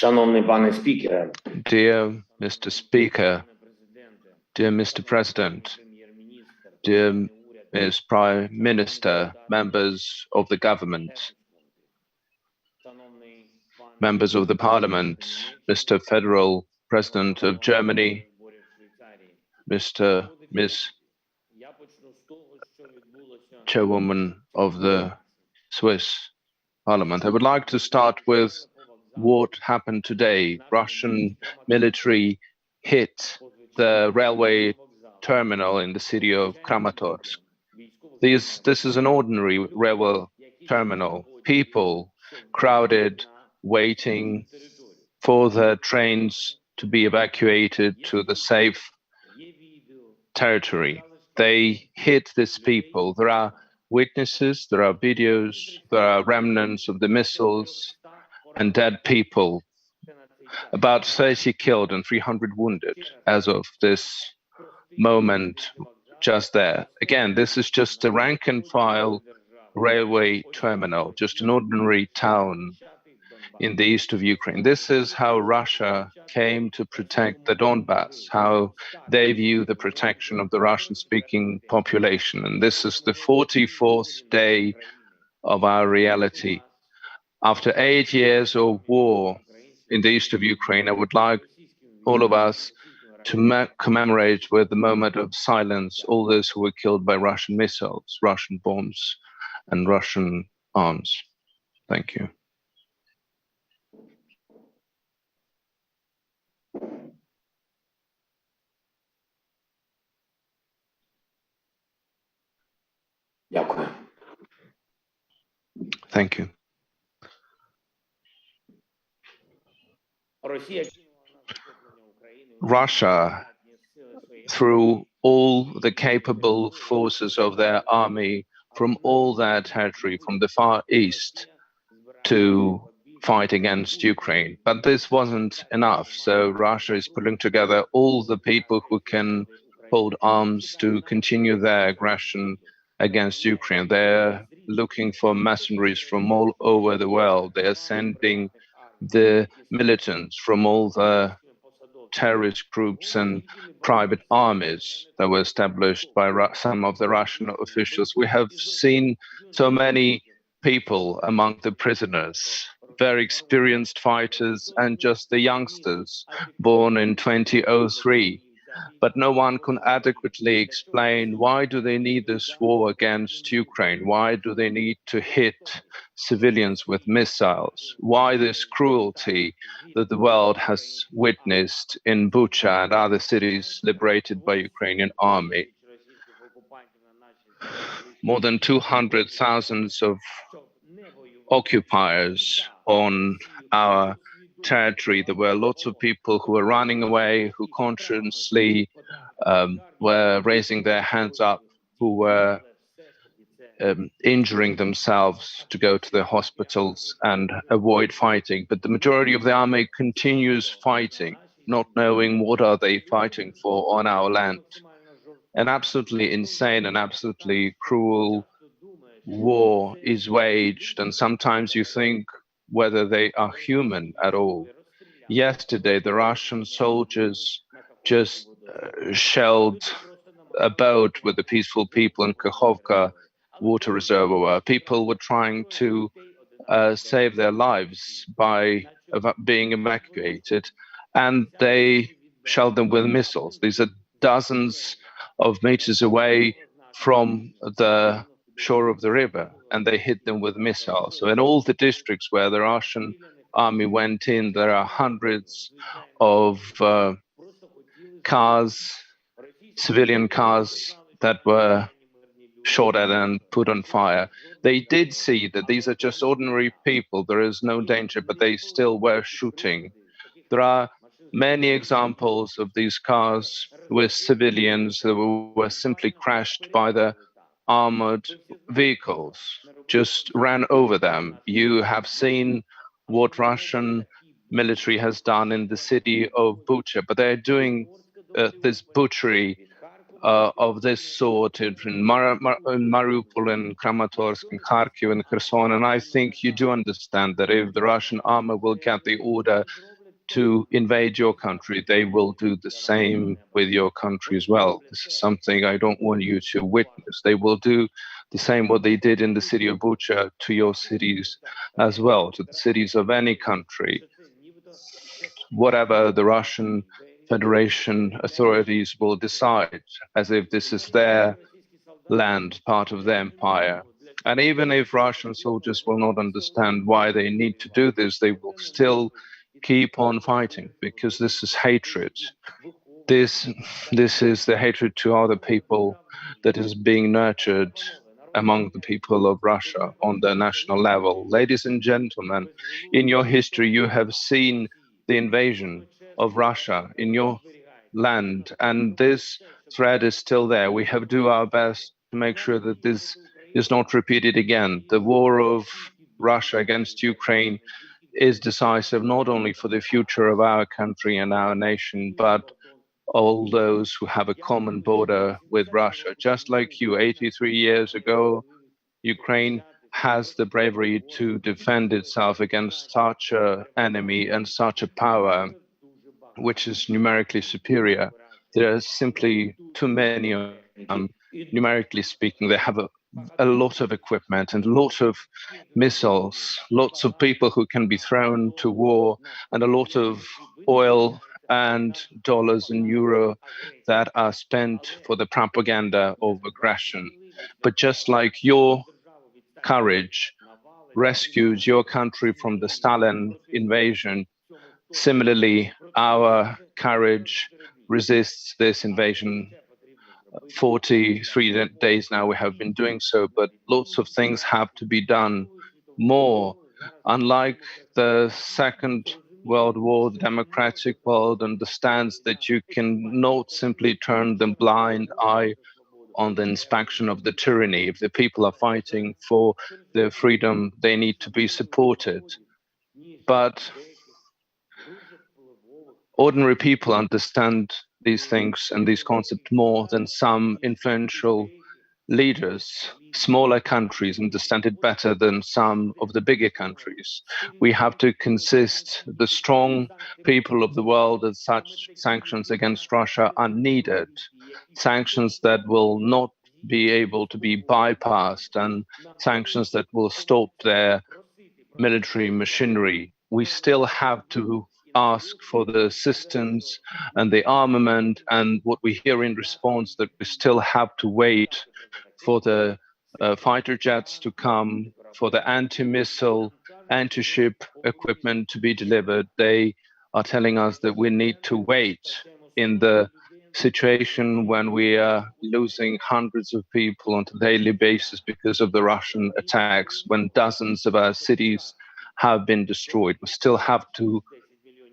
Шановний пане спікере, Dear Mr. Speaker, dear Mr. President, dear Ms. Prime Minister, members of the government, members of the Parliament, Mr. Federal President of Germany, Ms. Chairwoman of the Swiss Parliament. I would like to start with what happened today. Russian military hit the railway terminal in the city of Kramatorsk. This is an ordinary railway terminal. People crowded, waiting for the trains to be evacuated to the safe territory. They hit these people. There are witnesses, there are videos, there are remnants of the missiles and dead people. About 30 killed and 300 wounded as of this moment just there. Again, this is just a rank and file railway terminal, just an ordinary town in the east of Ukraine. This is how Russia came to protect the Donbass, how they view the protection of the Russian-speaking population. And this is the 44th day of our reality. After 8 years of war in the east of Ukraine, I would like all of us to commemorate with the moment of silence all those who were killed by Russian missiles, Russian bombs, and Russian arms. Thank you. Дякую. Thank you. Russia, through all the capable forces of their army from all their territory, from the Far East, to fight against Ukraine. But this wasn't enough, so Russia is pulling together all the people who can hold arms to continue their aggression against Ukraine. They're looking for mercenaries from all over the world. They are sending the militants from all the terrorist groups and private armies that were established by some of the Russian officials. We have seen so many people among the prisoners, very experienced fighters and just the youngsters born in 2003. But no one can adequately explain why do they need this war against Ukraine? Why do they need to hit civilians with missiles? Why this cruelty that the world has witnessed in Bucha and other cities liberated by Ukrainian army? More than 200,000 of occupiers on our territory. There were lots of people who were running away, who consciously were raising their hands up, who were injuring themselves to go to the hospitals and avoid fighting. But the majority of the army continues fighting, not knowing what are they fighting for on our land. An absolutely insane and absolutely cruel war is waged, and sometimes you think whether they are human at all. Yesterday, the Russian soldiers just shelled a boat with the peaceful people in Kakhovka water reservoir. People were trying to save their lives by being evacuated, and they shelled them with missiles. These are dozens of meters away from the shore of the river, and they hit them with missiles. So in all the districts where the Russian army went in, there are hundreds of cars, civilian cars, that were shot at and put on fire. They did see that these are just ordinary people, there is no danger, but they still were shooting. There are many examples of these cars with civilians that were simply crashed by the armored vehicles, just ran over them. You have seen what Russian military has done in the city of Bucha, but they're doing this butchery of this sort in Mariupol and Kramatorsk and Kharkiv and Kherson. And I think you do understand that if the Russian army will get the order to invade your country, they will do the same with your country as well. This is something I don't want you to witness. They will do the same what they did in the city of Bucha to your cities as well, to the cities of any country. Whatever the Russian Federation authorities will decide, as if this is their land, part of their empire. And even if Russian soldiers will not understand why they need to do this, they will still keep on fighting, because this is hatred. This is the hatred to other people that is being nurtured among the people of Russia on the national level. Ladies and gentlemen, in your history, you have seen the invasion of Russia in your land, and this threat is still there. We have to do our best to make sure that this is not repeated again. The war of Russia against Ukraine is decisive not only for the future of our country and our nation, but all those who have a common border with Russia. Just like you, 83 years ago, Ukraine has the bravery to defend itself against such an enemy and such a power, which is numerically superior. There are simply too many of them. Numerically speaking, they have a lot of equipment and a lot of missiles, lots of people who can be thrown to war, and a lot of oil and dollars and euro that are spent for the propaganda of aggression. But just like your courage rescued your country from the Stalin invasion, similarly, our courage resists this invasion. 43 days now we have been doing so, but lots of things have to be done more. Unlike the Second World War, the democratic world understands that you can not simply turn the blind eye on the inspection of the tyranny. If the people are fighting for their freedom, they need to be supported. But ordinary people understand these things and these concepts more than some influential leaders. Smaller countries understand it better than some of the bigger countries. We have to consist the strong people of the world that such sanctions against Russia are needed, sanctions that will not be able to be bypassed, and sanctions that will stop their military machinery. We still have to ask for the assistance and the armament, and what we hear in response that we still have to wait for the fighter jets to come, for the anti-missile, anti-ship equipment to be delivered. They are telling us that we need to wait in the situation when we are losing hundreds of people on a daily basis because of the Russian attacks, when dozens of our cities have been destroyed. We still have to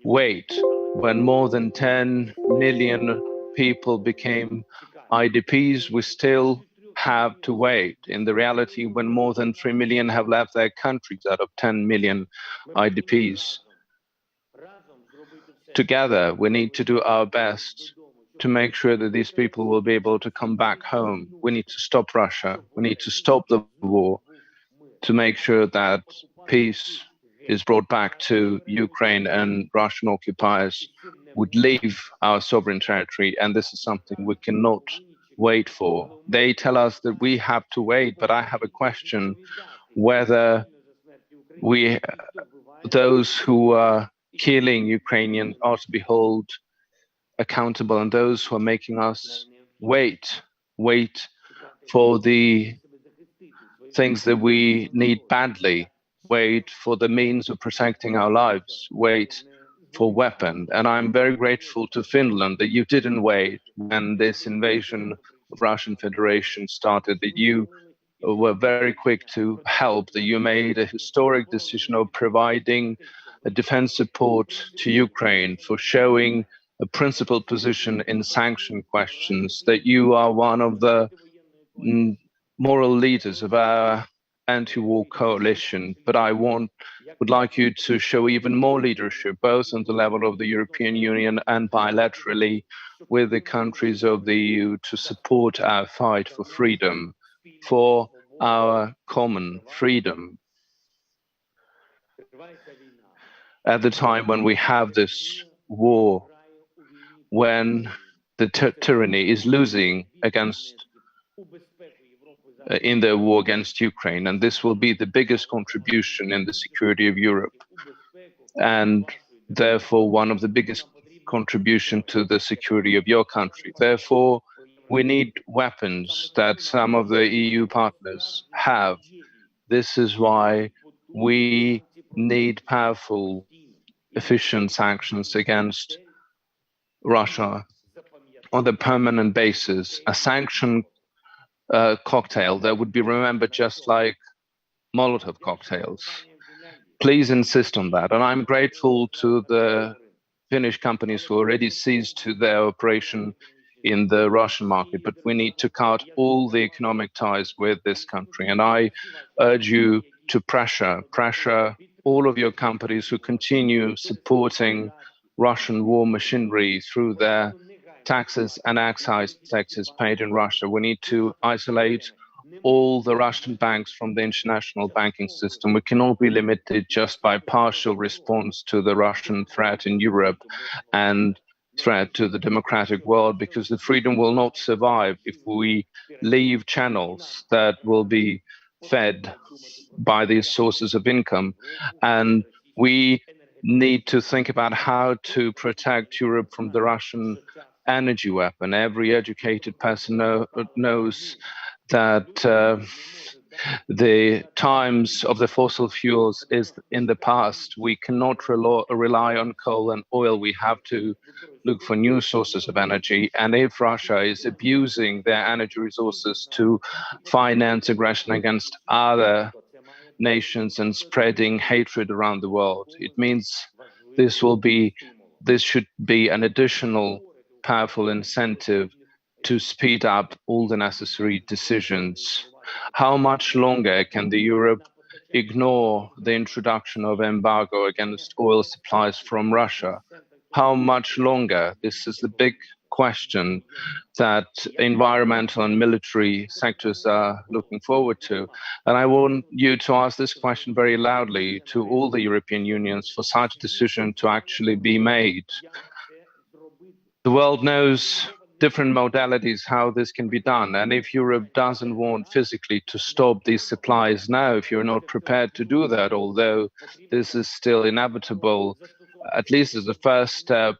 wait when more than 10 million people became IDPs. We still have to wait. In the reality, when more than 3 million have left their countries out of 10 million IDPs. Together, we need to do our best to make sure that these people will be able to come back home. We need to stop Russia. We need to stop the war, to make sure that peace is brought back to Ukraine and Russian occupiers would leave our sovereign territory. And this is something we cannot wait for. They tell us that we have to wait, but I have a question whether those who are killing Ukrainians are to be held accountable, and those who are making us wait for the things that we need badly, wait for the means of protecting our lives, wait for weapons. And I'm very grateful to Finland that you didn't wait when this invasion of Russian Federation started, that you were very quick to help, that you made a historic decision of providing a defense support to Ukraine, for showing a principled position in sanction questions, that you are one of the moral leaders of our anti-war coalition, but I would like you to show even more leadership, both on the level of the European Union and bilaterally with the countries of the EU, to support our fight for freedom, for our common freedom. At the time when we have this war, when the tyranny is losing in the war against Ukraine, and this will be the biggest contribution in the security of Europe, and therefore one of the biggest contribution to the security of your country. Therefore, we need weapons that some of the EU partners have. This is why we need powerful, efficient sanctions against Russia on a permanent basis, a sanction cocktail that would be remembered just like Molotov cocktails. Please insist on that. And I'm grateful to the Finnish companies who already ceased to their operation in the Russian market, but we need to cut all the economic ties with this country. And I urge you to pressure all of your companies who continue supporting Russian war machinery through their taxes and excise taxes paid in Russia. We need to isolate all the Russian banks from the international banking system. We cannot be limited just by partial response to the Russian threat in Europe and threat to the democratic world, because the freedom will not survive if we leave channels that will be fed by these sources of income. And we need to think about how to protect Europe from the Russian energy weapon. Every educated person knows that the times of the fossil fuels is in the past. We cannot rely on coal and oil. We have to look for new sources of energy. And if Russia is abusing their energy resources to finance aggression against other nations and spreading hatred around the world, it means this should be an additional powerful incentive to speed up all the necessary decisions. How much longer can Europe ignore the introduction of embargo against oil supplies from Russia? How much longer? This is the big question that environmental and military sectors are looking forward to. And I want you to ask this question very loudly to all the European unions for such a decision to actually be made. The world knows different modalities how this can be done. And if Europe doesn't want physically to stop these supplies now, if you're not prepared to do that, although this is still inevitable, at least as a first step,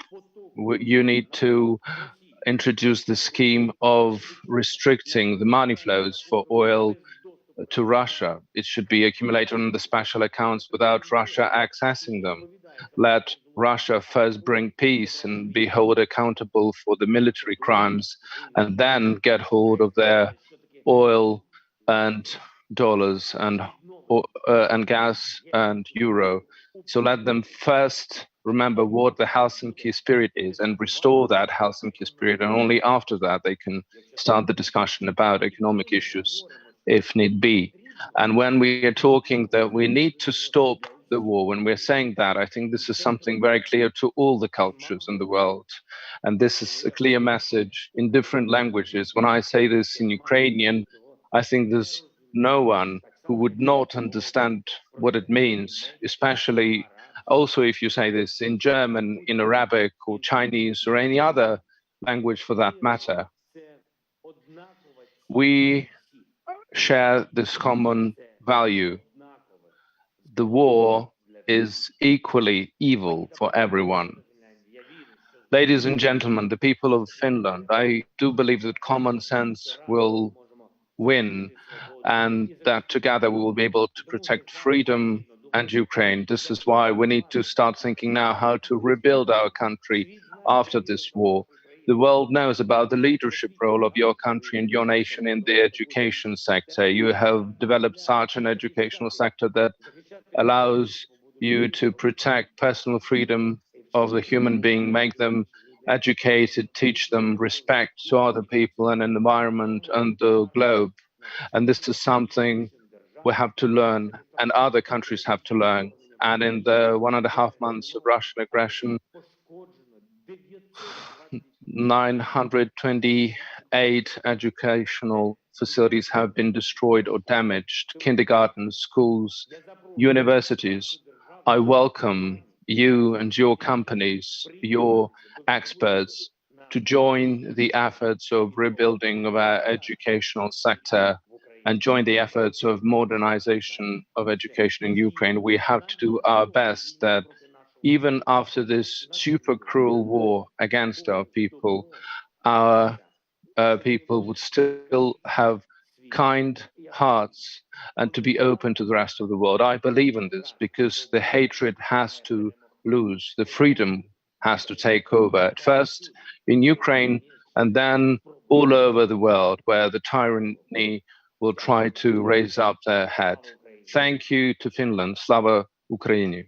you need to introduce the scheme of restricting the money flows for oil to Russia. It should be accumulated on the special accounts without Russia accessing them. Let Russia first bring peace and be held accountable for the military crimes, and then get hold of their oil and dollars and gas and euro. So let them first remember what the Helsinki spirit is and restore that Helsinki spirit, and only after that they can start the discussion about economic issues if need be. And when we are talking that we need to stop the war, when we're saying that, I think this is something very clear to all the cultures in the world. And this is a clear message in different languages. When I say this in Ukrainian, I think there's no one who would not understand what it means, especially also if you say this in German, in Arabic or Chinese or any other language for that matter. We share this common value. The war is equally evil for everyone. Ladies and gentlemen, the people of Finland, I do believe that common sense will win, and that together we will be able to protect freedom and Ukraine. This is why we need to start thinking now how to rebuild our country after this war. The world knows about the leadership role of your country and your nation in the education sector. You have developed such an educational sector that allows you to protect personal freedom of the human being, make them educated, teach them respect to other people and environment and the globe. And this is something we have to learn, and other countries have to learn. And in the 1.5 months of Russian aggression, 928 educational facilities have been destroyed or damaged, kindergartens, schools, universities. I welcome you and your companies, your experts, to join the efforts of rebuilding of our educational sector and join the efforts of modernization of education in Ukraine. We have to do our best that even after this super cruel war against our people would still have kind hearts and to be open to the rest of the world. I believe in this because the hatred has to lose, the freedom has to take over, at first in Ukraine and then all over the world where the tyranny will try to raise up their head. Thank you to Finland. Slava Ukraini.